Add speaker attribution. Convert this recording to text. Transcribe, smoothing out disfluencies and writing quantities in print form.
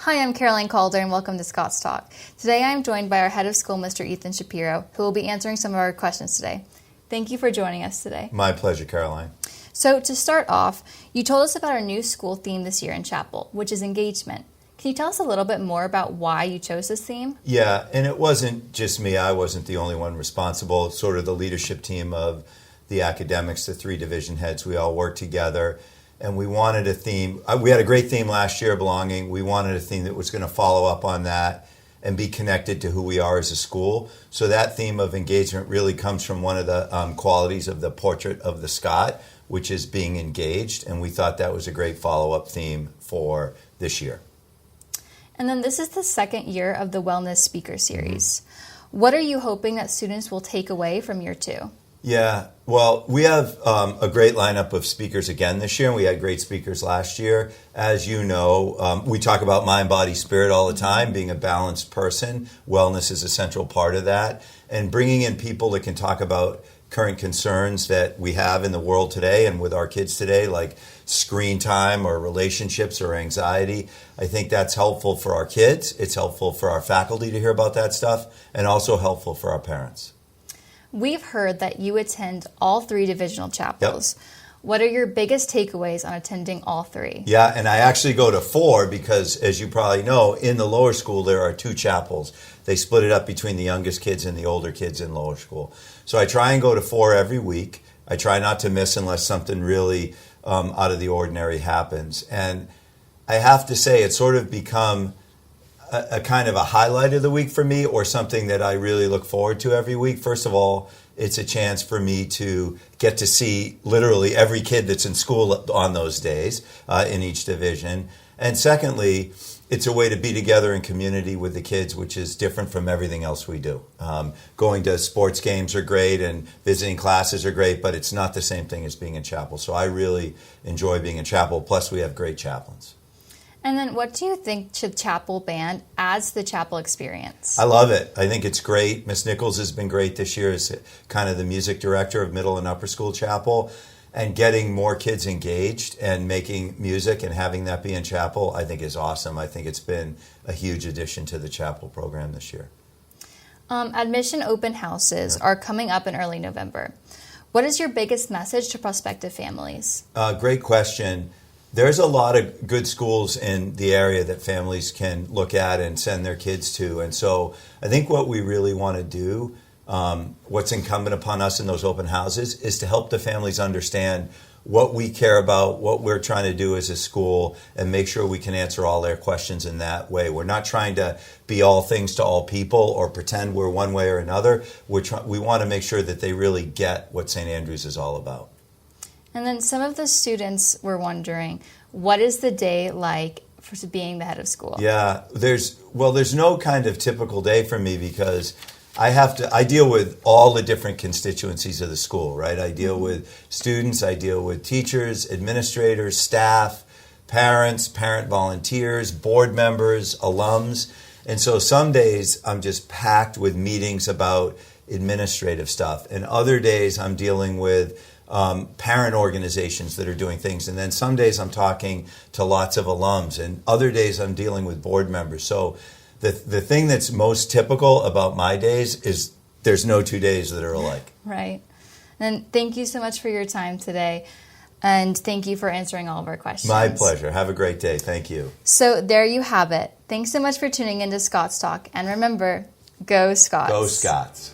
Speaker 1: Hi, I'm Caroline Calder, and welcome to Scots Talk. Today I am joined by our head of school, Mr. Ethan Shapiro, who will be answering some of our questions today. Thank you for joining us today.
Speaker 2: My pleasure, Caroline.
Speaker 1: So to start off, you told us about our new school theme this year in chapel, which is engagement. Can you tell us a little bit more about why you chose this theme?
Speaker 2: Yeah, and it wasn't just me. I wasn't the only one responsible. Sort of the leadership team of the academics, the three division heads, we all worked together. And we wanted a theme. We had a great theme last year, belonging. We wanted a theme that was going to follow up on that and be connected to who we are as a school. So that theme of engagement really comes from one of the qualities of the portrait of the Scot, which is being engaged. And we thought that was a great follow-up theme for this year.
Speaker 1: And then this is the second year of the Wellness Speaker Series. What are you hoping that students will take away from year two?
Speaker 2: Yeah, well, we have a great lineup of speakers again this year, and we had great speakers last year. As you know, we talk about mind, body, spirit all the time, being a balanced person. Wellness is a central part of that. And bringing in people that can talk about current concerns that we have in the world today and with our kids today, like screen time or relationships or anxiety. I think that's helpful for our kids. It's helpful for our faculty to hear about that stuff, and also helpful for our parents.
Speaker 1: We've heard that you attend all three divisional chapels.
Speaker 2: Yep.
Speaker 1: What are your biggest takeaways on attending all three?
Speaker 2: Yeah, and I actually go to 4 because, as you probably know, in the lower school there are 2 chapels. They split it up between the youngest kids and the older kids in lower school. So I try and go to 4 every week. I try not to miss unless something really out of the ordinary happens. And I have to say, it's sort of become a kind of a highlight of the week for me, or something that I really look forward to every week. First of all, it's a chance for me to get to see literally every kid that's in school on those days in each division. And secondly, it's a way to be together in community with the kids, which is different from everything else we do. Going to sports games are great and visiting classes are great, but it's not the same thing as being in chapel. So I really enjoy being in chapel. Plus, we have great chaplains.
Speaker 1: And then what do you think to chapel band adds to the chapel experience?
Speaker 2: I love it. I think it's great. Miss Nichols has been great this year as kind of the music director of middle and upper school chapel. And getting more kids engaged and making music and having that be in chapel, I think is awesome. I think it's been a huge addition to the chapel program this year.
Speaker 1: Admission open houses are coming up in early November. What is your biggest message to prospective families?
Speaker 2: Great question. There's a lot of good schools in the area that families can look at and send their kids to. And so I think what we really want to do, what's incumbent upon us in those open houses, is to help the families understand what we care about, what we're trying to do as a school, and make sure we can answer all their questions in that way. We're not trying to be all things to all people or pretend we're one way or another. We want to make sure that they really get what St. Andrews is all about.
Speaker 1: And then some of the students were wondering, what is the day like for being the head of school?
Speaker 2: Yeah, there's no kind of typical day for me because I deal with all the different constituencies of the school, right? I deal with students, I deal with teachers, administrators, staff, parents, parent volunteers, board members, alums. And so some days I'm just packed with meetings about administrative stuff. And other days I'm dealing with parent organizations that are doing things. And then some days I'm talking to lots of alums. And other days I'm dealing with board members. So the thing that's most typical about my days is there's no 2 days that are alike.
Speaker 1: Right. And thank you so much for your time today. And thank you for answering all of our questions.
Speaker 2: My pleasure. Have a great day. Thank you.
Speaker 1: So there you have it. Thanks so much for tuning into Scots Talk. And remember, go Scots.
Speaker 2: Go Scots.